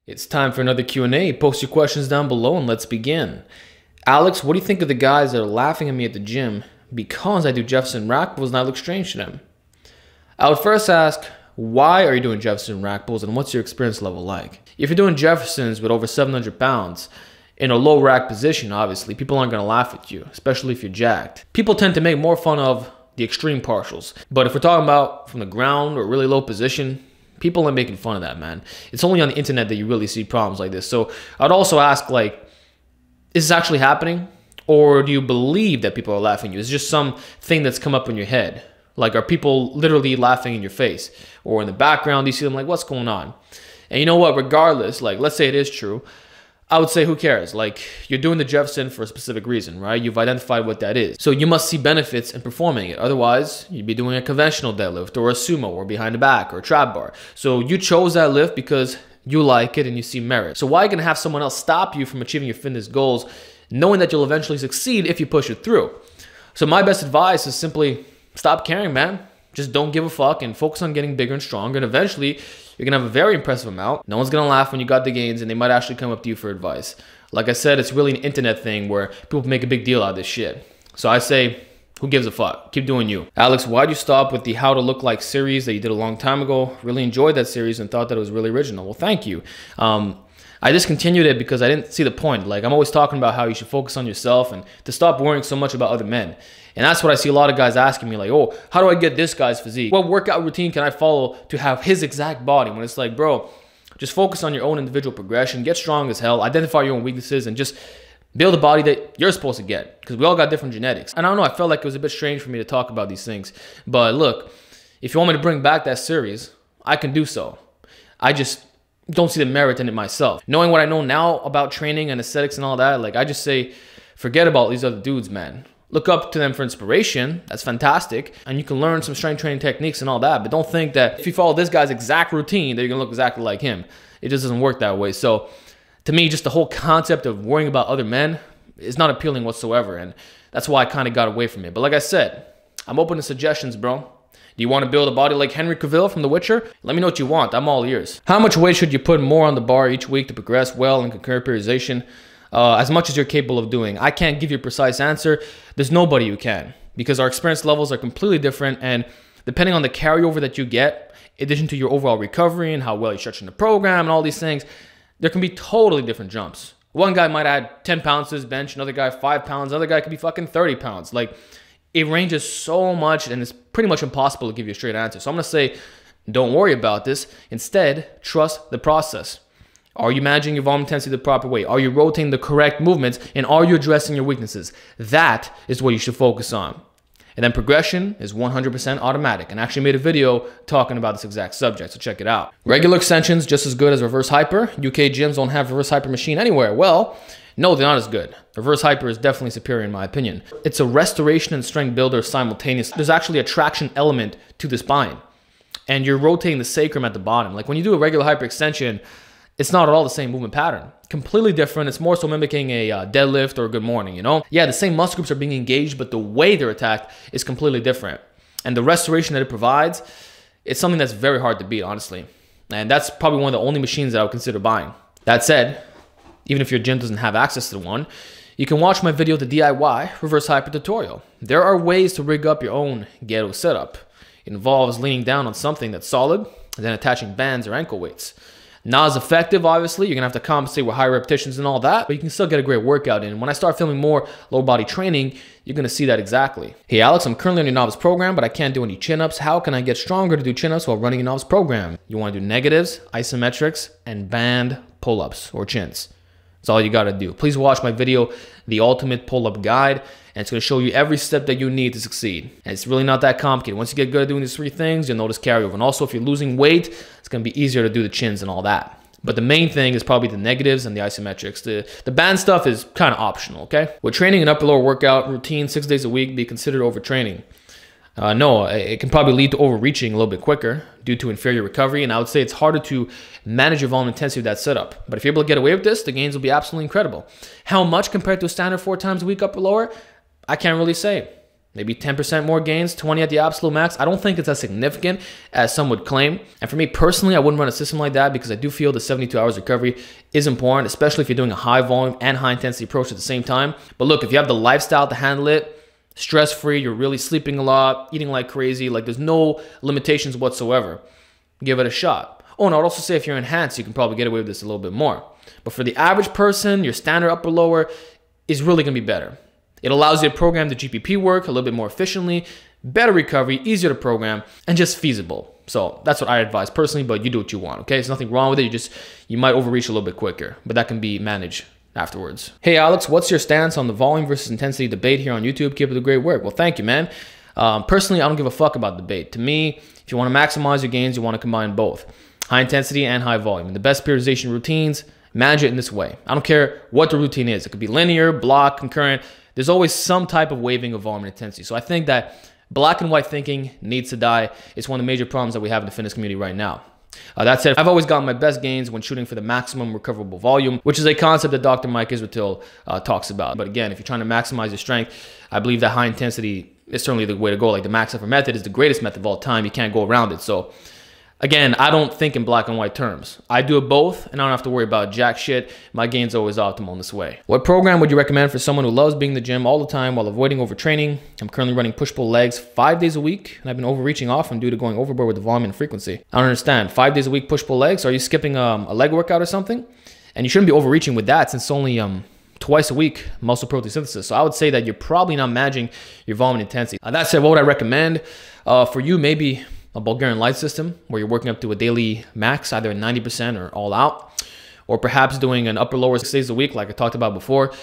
It's time for another Q&A. Post your questions down below and let's begin. Alex, what do you think of the guys that are laughing at me at the gym because I do Jefferson rack pulls and I look strange to them? I would first ask, why are you doing Jefferson rack pulls and what's your experience level like? If you're doing Jeffersons with over 700 pounds in a low rack position, obviously, people aren't going to laugh at you, especially if you're jacked. People tend to make more fun of the extreme partials. But if we're talking about from the ground or really low position, people are making fun of that, man. It's only on the internet that you really see problems like this. So I'd also ask, like, is this actually happening? Or do you believe that people are laughing at you? It's just something that's come up in your head. Like, are people literally laughing in your face? Or in the background, you see them like, what's going on? And you know what? Regardless, like, let's say it is true, I would say, who cares? Like, you're doing the Jefferson for a specific reason, right? You've identified what that is. So you must see benefits in performing it. Otherwise, you'd be doing a conventional deadlift or a sumo or behind the back or a trap bar. So you chose that lift because you like it and you see merit. So why are you gonna have someone else stop you from achieving your fitness goals, knowing that you'll eventually succeed if you push it through? So my best advice is simply stop caring, man. Just don't give a fuck and focus on getting bigger and stronger. And eventually, you're going to have a very impressive amount. No one's going to laugh when you got the gains, and they might actually come up to you for advice. Like I said, it's really an internet thing where people make a big deal out of this shit. So I say, who gives a fuck? Keep doing you. Alex, why'd you stop with the How to Look Like series that you did a long time ago? Really enjoyed that series and thought that it was really original. Well, thank you. I discontinued it because I didn't see the point. Like, I'm always talking about how you should focus on yourself and to stop worrying so much about other men. And that's what I see a lot of guys asking me, like, oh, how do I get this guy's physique? What workout routine can I follow to have his exact body? When it's like, bro, just focus on your own individual progression, get strong as hell, identify your own weaknesses, and just build a body that you're supposed to get. Because we all got different genetics. And I don't know, I felt like it was a bit strange for me to talk about these things. But look, if you want me to bring back that series, I can do so. I just don't see the merit in it myself. Knowing what I know now about training and aesthetics and all that, like, I just say, forget about these other dudes, man. Look up to them for inspiration. That's fantastic. And you can learn some strength training techniques and all that. But don't think that if you follow this guy's exact routine, that you're gonna look exactly like him. It just doesn't work that way. So to me, just the whole concept of worrying about other men is not appealing whatsoever. And that's why I kind of got away from it. But like I said, I'm open to suggestions, bro. Do you want to build a body like Henry Cavill from The Witcher? Let me know what you want. I'm all ears. How much weight should you put more on the bar each week to progress well in concurrent periodization? As much as you're capable of doing. I can't give you a precise answer. There's nobody who can, because our experience levels are completely different, and depending on the carryover that you get, in addition to your overall recovery and how well you stretch in the program and all these things, there can be totally different jumps. One guy might add 10 pounds to his bench, another guy 5 pounds, another guy could be fucking 30 pounds. Like, it ranges so much, and it's pretty much impossible to give you a straight answer. So I'm gonna say, don't worry about this. Instead, trust the process. Are you managing your volume intensity the proper way? Are you rotating the correct movements? And are you addressing your weaknesses? That is what you should focus on. And then progression is 100% automatic. And I actually made a video talking about this exact subject, so check it out. Regular extensions just as good as reverse hyper. UK gyms don't have reverse hyper machine anywhere. Well, no, they're not as good. Reverse hyper is definitely superior in my opinion. It's a restoration and strength builder simultaneously. There's actually a traction element to the spine. And you're rotating the sacrum at the bottom. Like, when you do a regular hyper extension, it's not at all the same movement pattern. Completely different. It's more so mimicking a deadlift or a good morning, you know? Yeah, the same muscle groups are being engaged, but the way they're attacked is completely different. And the restoration that it provides, it's something that's very hard to beat, honestly. And that's probably one of the only machines that I would consider buying. That said, even if your gym doesn't have access to one, you can watch my video, the DIY reverse hyper tutorial. There are ways to rig up your own ghetto setup. It involves leaning down on something that's solid and then attaching bands or ankle weights. Not as effective, obviously. You're going to have to compensate with high repetitions and all that, but you can still get a great workout in. When I start filming more lower body training, you're going to see that exactly. Hey, Alex, I'm currently on your novice program, but I can't do any chin-ups. How can I get stronger to do chin-ups while running a novice program? You want to do negatives, isometrics, and band pull-ups or chins. That's all you got to do. Please watch my video, The Ultimate Pull-Up Guide, and it's going to show you every step that you need to succeed. And it's really not that complicated. Once you get good at doing these 3 things, you'll notice carryover. And also, if you're losing weight, it's going to be easier to do the chins and all that. But the main thing is probably the negatives and the isometrics. The band stuff is kind of optional, okay? Would training an upper-lower workout routine 6 days a week be considered overtraining? No, it can probably lead to overreaching a little bit quicker due to inferior recovery, and I would say it's harder to manage your volume intensity with that setup. But if you're able to get away with this, the gains will be absolutely incredible. How much compared to a standard 4 times a week upper lower? I can't really say. maybe 10% more gains, 20 at the absolute max. I don't think it's as significant as some would claim. And for me personally, I wouldn't run a system like that because I do feel the 72 hours recovery is important, especially if you're doing a high volume and high intensity approach at the same time. But look, if you have the lifestyle to handle it, stress-free, you're really sleeping a lot, eating like crazy, like there's no limitations whatsoever, give it a shot. Oh, and I'd also say if you're enhanced, you can probably get away with this a little bit more. But for the average person, your standard upper lower is really gonna be better. It allows you to program the GPP work a little bit more efficiently, better recovery, easier to program, and just feasible. So that's what I advise personally, but you do what you want, okay? There's nothing wrong with it. You might overreach a little bit quicker, but that can be managed afterwards. Hey Alex, what's your stance on the volume versus intensity debate here on YouTube? Keep up the great work. Well, thank you, man. Personally, I don't give a fuck about debate. To me, if you want to maximize your gains, you want to combine both high intensity and high volume. And the best periodization routines, manage it in this way. I don't care what the routine is. It could be linear, block, concurrent. There's always some type of waving of volume and intensity. So I think that black and white thinking needs to die. It's one of the major problems that we have in the fitness community right now. That said, I've always gotten my best gains when shooting for the maximum recoverable volume, which is a concept that Dr. Mike Israetel talks about. But again, if you're trying to maximize your strength, I believe that high intensity is certainly the way to go. Like the max effort method is the greatest method of all time. You can't go around it. So again, I don't think in black and white terms. I do it both, and I don't have to worry about jack shit. My gain's always optimal in this way. What program would you recommend for someone who loves being in the gym all the time while avoiding overtraining? I'm currently running push-pull legs 5 days a week, and I've been overreaching often due to going overboard with the volume and frequency. I don't understand. 5 days a week push-pull legs? Are you skipping a leg workout or something? And you shouldn't be overreaching with that since it's only twice a week muscle protein synthesis. So I would say that you're probably not managing your volume and intensity. That said, what would I recommend? For you, maybe a Bulgarian light system where you're working up to a daily max, either 90% or all out, or perhaps doing an upper lower 6 days a week like I talked about before.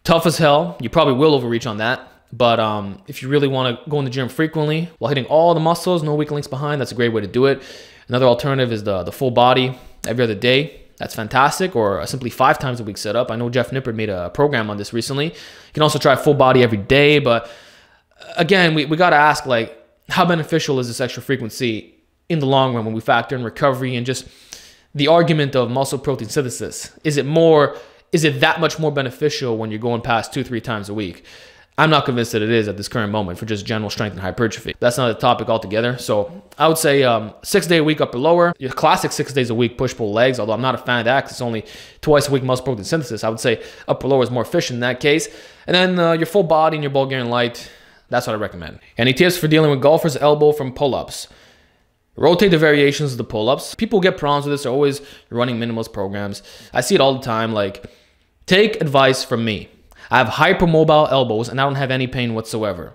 Tough as hell. You probably will overreach on that. But if you really want to go in the gym frequently while hitting all the muscles, no weak links behind, that's a great way to do it. Another alternative is the full body every other day. That's fantastic. Or simply 5 times a week setup. I know Jeff Nippert made a program on this recently. You can also try full body every day. But again, we got to ask, like, how beneficial is this extra frequency in the long run when we factor in recovery and just the argument of muscle protein synthesis? Is it that much more beneficial when you're going past 2-3 times a week? I'm not convinced that it is at this current moment for just general strength and hypertrophy. That's not a topic altogether. So I would say 6 day a week upper lower, your classic 6 days a week push-pull legs, although I'm not a fan of that because it's only twice a week muscle protein synthesis. I would say upper lower is more efficient in that case. And then your full body and your Bulgarian light, that's what I recommend. Any tips for dealing with golfer's elbow from pull-ups? Rotate the variations of the pull-ups. People get problems with this. They're always running minimalist programs. I see it all the time. Like, take advice from me. I have hypermobile elbows and I don't have any pain whatsoever.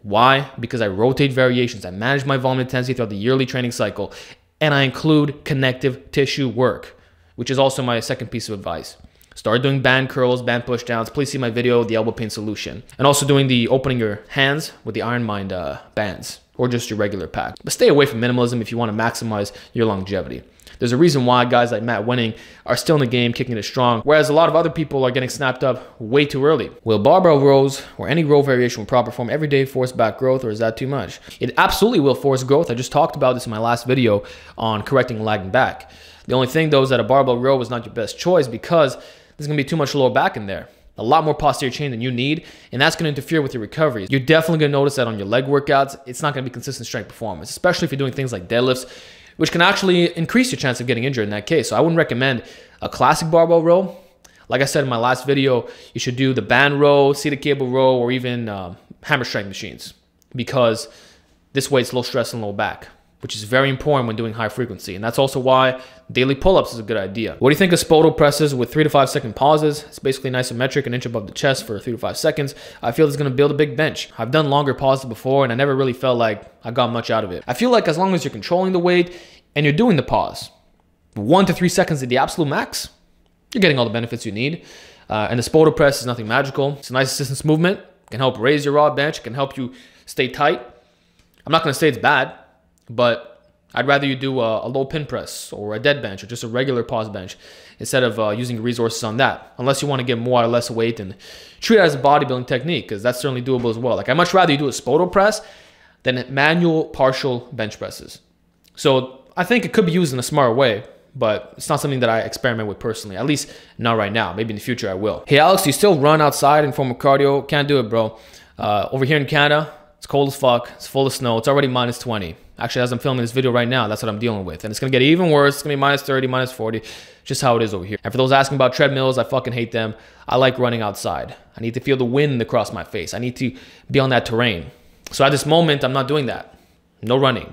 Why? Because I rotate variations. I manage my volume intensity throughout the yearly training cycle, and I include connective tissue work, which is also my second piece of advice. Start doing band curls, band push downs. Please see my video, the elbow pain solution. And also doing the opening your hands with the Iron Mind bands or just your regular pack. But stay away from minimalism if you want to maximize your longevity. There's a reason why guys like Matt Wenning are still in the game, kicking it strong, whereas a lot of other people are getting snapped up way too early. Will barbell rows or any row variation with proper form every day force back growth, or is that too much? It absolutely will force growth. I just talked about this in my last video on correcting lagging back. The only thing though is that a barbell row is not your best choice because there's going to be too much lower back in there. A lot more posterior chain than you need, and that's going to interfere with your recovery. You're definitely going to notice that on your leg workouts, it's not going to be consistent strength performance, especially if you're doing things like deadlifts, which can actually increase your chance of getting injured in that case. So I wouldn't recommend a classic barbell row. Like I said in my last video, you should do the band row, seated cable row, or even hammer strength machines, because this way it's low stress and low back, which is very important when doing high frequency. And that's also why daily pull-ups is a good idea. What do you think of spoto presses with 3 to 5 second pauses? It's basically an isometric, an inch above the chest for 3 to 5 seconds. I feel it's going to build a big bench. I've done longer pauses before and I never really felt like I got much out of it. I feel like as long as you're controlling the weight and you're doing the pause, 1 to 3 seconds at the absolute max, you're getting all the benefits you need. And the spoto press is nothing magical. It's a nice assistance movement. It can help raise your raw bench. It can help you stay tight. I'm not going to say it's bad, but I'd rather you do a low pin press or a dead bench or just a regular pause bench instead of using resources on that, unless you want to get more or less weight and treat it as a bodybuilding technique, because that's certainly doable as well. Like, I'd much rather you do a spoto press than manual partial bench presses. So I think it could be used in a smart way, but it's not something that I experiment with personally, at least not right now. Maybe in the future I will. Hey Alex, do you still run outside in form of cardio? Can't do it, bro. Over here in Canada, it's cold as fuck. It's full of snow. It's already minus 20. Actually, as I'm filming this video right now, that's what I'm dealing with. And it's going to get even worse. It's going to be minus 30, minus 40. Just how it is over here. And for those asking about treadmills, I fucking hate them. I like running outside. I need to feel the wind across my face. I need to be on that terrain. So at this moment, I'm not doing that. No running.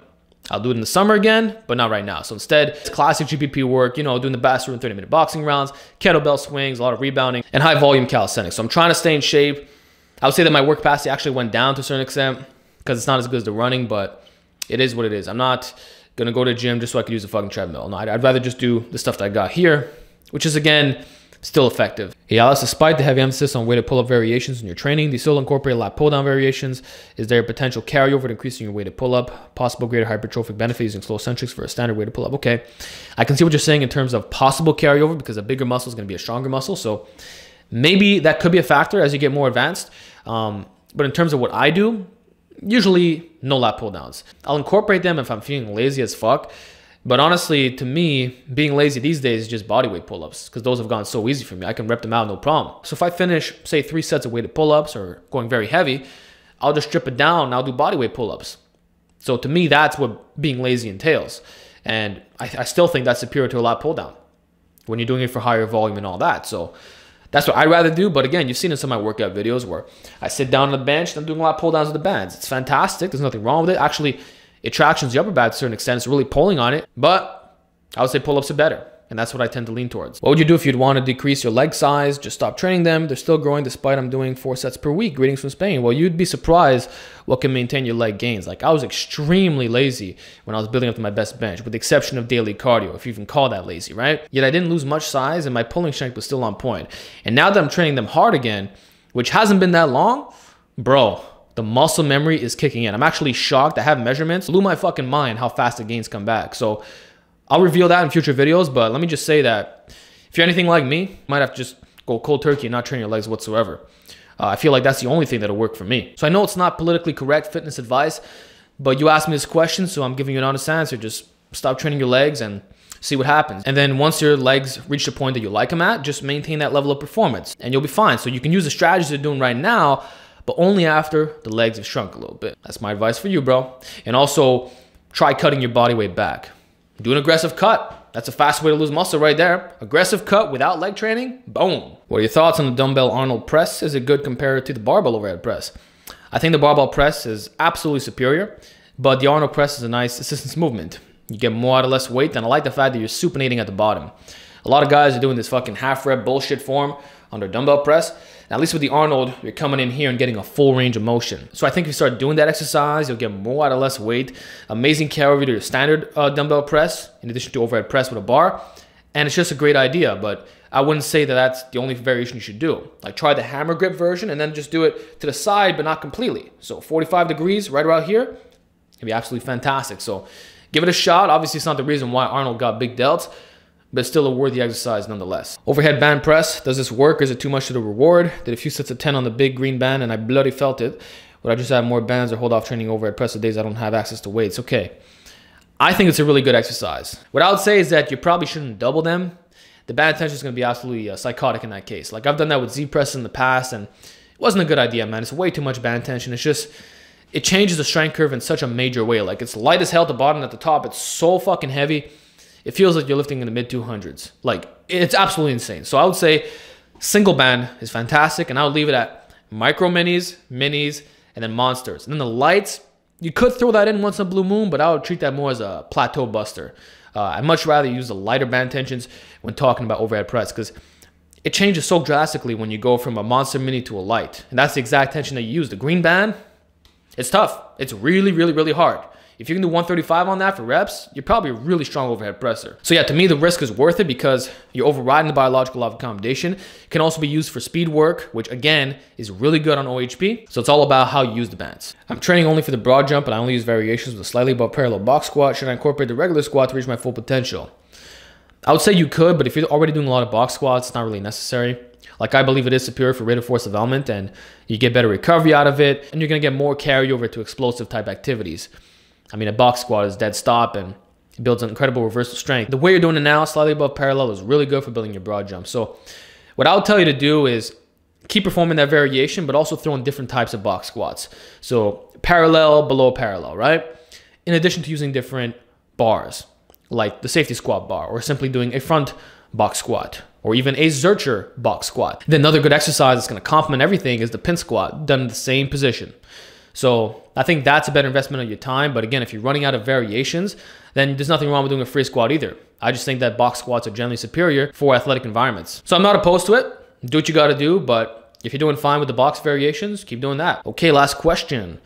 I'll do it in the summer again, but not right now. So instead, it's classic GPP work, you know, doing the bathroom 30-minute boxing rounds, kettlebell swings, a lot of rebounding, and high volume calisthenics. So I'm trying to stay in shape. I would say that my work capacity actually went down to a certain extent because it's not as good as the running, but it is what it is. I'm not going to go to the gym just so I could use a fucking treadmill. No, I'd rather just do the stuff that I got here, which is, again, still effective. Hey Alex, despite the heavy emphasis on weighted pull-up variations in your training, do you still incorporate lat pull-down variations? Is there a potential carryover to increasing your weighted pull-up? Possible greater hypertrophic benefit using slow eccentrics for a standard weighted pull-up? Okay, I can see what you're saying in terms of possible carryover because a bigger muscle is going to be a stronger muscle. So maybe that could be a factor as you get more advanced. But in terms of what I do, usually no lat pull-downs. I'll incorporate them if I'm feeling lazy as fuck. But honestly, to me, being lazy these days is just bodyweight pull-ups because those have gone so easy for me. I can rep them out, no problem. So if I finish, say, 3 sets of weighted pull-ups or going very heavy, I'll just strip it down and I'll do bodyweight pull-ups. So to me, that's what being lazy entails. And I still think that's superior to a lat pull-down when you're doing it for higher volume and all that. So that's what I'd rather do. But again, you've seen in some of my workout videos where I sit down on the bench and I'm doing a lat pull-downs with the bands. It's fantastic. There's nothing wrong with it. Actually, it tractions the upper back to a certain extent. It's really pulling on it, but I would say pull-ups are better. And that's what I tend to lean towards. What would you do if you'd want to decrease your leg size? Just stop training them. They're still growing despite I'm doing 4 sets per week. Greetings from Spain. Well, you'd be surprised what can maintain your leg gains. Like I was extremely lazy when I was building up to my best bench, with the exception of daily cardio, if you even call that lazy, right? Yet I didn't lose much size and my pulling strength was still on point. And now that I'm training them hard again, which hasn't been that long, bro, the muscle memory is kicking in. I'm actually shocked. I have measurements. Blew my fucking mind how fast the gains come back. So I'll reveal that in future videos, but let me just say that if you're anything like me, you might have to just go cold turkey and not train your legs whatsoever. I feel like that's the only thing that'll work for me. So I know it's not politically correct fitness advice, but you asked me this question, so I'm giving you an honest answer. Just stop training your legs and see what happens. And then once your legs reach the point that you like them at, just maintain that level of performance and you'll be fine. So you can use the strategies you're doing right now, but only after the legs have shrunk a little bit. That's my advice for you, bro. And also try cutting your body weight back. Do an aggressive cut. That's a fast way to lose muscle right there. Aggressive cut without leg training, boom. What are your thoughts on the dumbbell Arnold press? Is it good compared to the barbell overhead press? I think the barbell press is absolutely superior, but the Arnold press is a nice assistance movement. You get more out of less weight, and I like the fact that you're supinating at the bottom. A lot of guys are doing this fucking half rep bullshit form on their dumbbell press. And at least with the Arnold, you're coming in here and getting a full range of motion. So I think if you start doing that exercise, you'll get more out of less weight. Amazing carryover to your standard dumbbell press, in addition to overhead press with a bar. And it's just a great idea, but I wouldn't say that that's the only variation you should do. Like try the hammer grip version and then just do it to the side, but not completely. So 45 degrees right around here can be absolutely fantastic. So give it a shot. Obviously, it's not the reason why Arnold got big delts, but it's still a worthy exercise nonetheless. Overhead band press, does this work? Is it too much to the reward? Did a few sets of 10 on the big green band and I bloody felt it. Would I just add more bands or hold off training overhead press the days I don't have access to weights? Okay, I think it's a really good exercise. What I would say is that you probably shouldn't double them. The band tension is going to be absolutely psychotic in that case. Like I've done that with Z press in the past and it wasn't a good idea, man. It's way too much band tension. It's just, it changes the strength curve in such a major way. Like it's light as hell at the bottom and at the top. It's so fucking heavy. It feels like you're lifting in the mid 200s. Like it's absolutely insane. So I would say single band is fantastic. And I would leave it at micro minis, and then monsters. And then the lights, you could throw that in once in a blue moon, but I would treat that more as a plateau buster. I'd much rather use the lighter band tensions when talking about overhead press because it changes so drastically when you go from a monster mini to a light. And that's the exact tension that you use. The green band, it's tough. It's really, really, really hard. If you can do 135 on that for reps, you're probably a really strong overhead presser. So yeah, to me, the risk is worth it because you're overriding the biological law of accommodation. It can also be used for speed work, which again, is really good on OHP. So it's all about how you use the bands. I'm training only for the broad jump and I only use variations with a slightly above parallel box squat. Should I incorporate the regular squat to reach my full potential? I would say you could, but if you're already doing a lot of box squats, it's not really necessary. Like I believe it is superior for rate of force development and you get better recovery out of it and you're gonna get more carryover to explosive type activities. I mean, a box squat is dead stop and it builds an incredible reversal strength. The way you're doing it now, slightly above parallel, is really good for building your broad jump. So what I would tell you to do is keep performing that variation, but also throw in different types of box squats. So parallel, below parallel, right? In addition to using different bars, like the safety squat bar, or simply doing a front box squat, or even a Zercher box squat. Then another good exercise that's gonna complement everything is the pin squat, done in the same position. So I think that's a better investment of your time. But again, if you're running out of variations, then there's nothing wrong with doing a free squat either. I just think that box squats are generally superior for athletic environments. So I'm not opposed to it. Do what you gotta do, but if you're doing fine with the box variations, keep doing that. Okay, last question.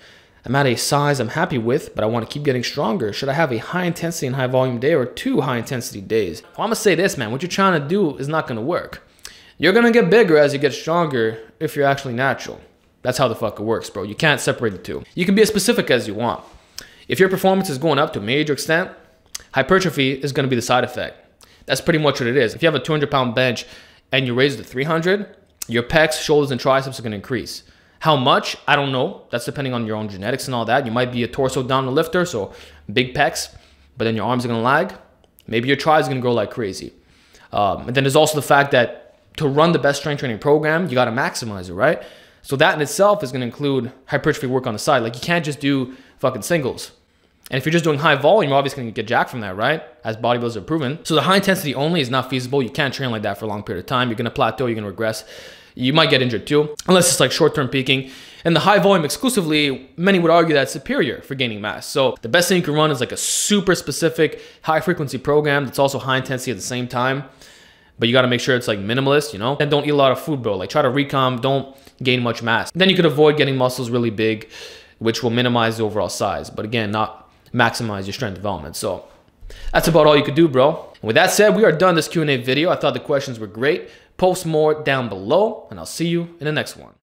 I'm at a size I'm happy with, but I want to keep getting stronger. Should I have a high intensity and high volume day or 2 high intensity days? Well, I'm gonna say this, man. What you're trying to do is not gonna work. You're gonna get bigger as you get stronger if you're actually natural. That's how the fuck it works, bro. You can't separate the two. You can be as specific as you want. If your performance is going up to a major extent, hypertrophy is gonna be the side effect. That's pretty much what it is. If you have a 200-pound bench and you raise it to 300, your pecs, shoulders, and triceps are gonna increase. How much? I don't know. That's depending on your own genetics and all that. You might be a torso dominant lifter, so big pecs, but then your arms are gonna lag. Maybe your tries are gonna grow like crazy. And then there's also the fact that to run the best strength training program, you gotta maximize it, right? So that in itself is gonna include hypertrophy work on the side. Like you can't just do fucking singles. And if you're just doing high volume, you're obviously gonna get jacked from that, right? As bodybuilders have proven. So the high intensity only is not feasible. You can't train like that for a long period of time. You're gonna plateau, you're gonna regress. You might get injured too, unless it's like short-term peaking. And the high volume exclusively, many would argue that's superior for gaining mass. So the best thing you can run is like a super specific high frequency program that's also high intensity at the same time. But you gotta make sure it's like minimalist, you know? And don't eat a lot of food, bro. Like try to recomp, don't gain much mass. Then you could avoid getting muscles really big, which will minimize the overall size. But again, not maximize your strength development. So that's about all you could do, bro. And with that said, we are done this Q&A video. I thought the questions were great. Post more down below, and I'll see you in the next one.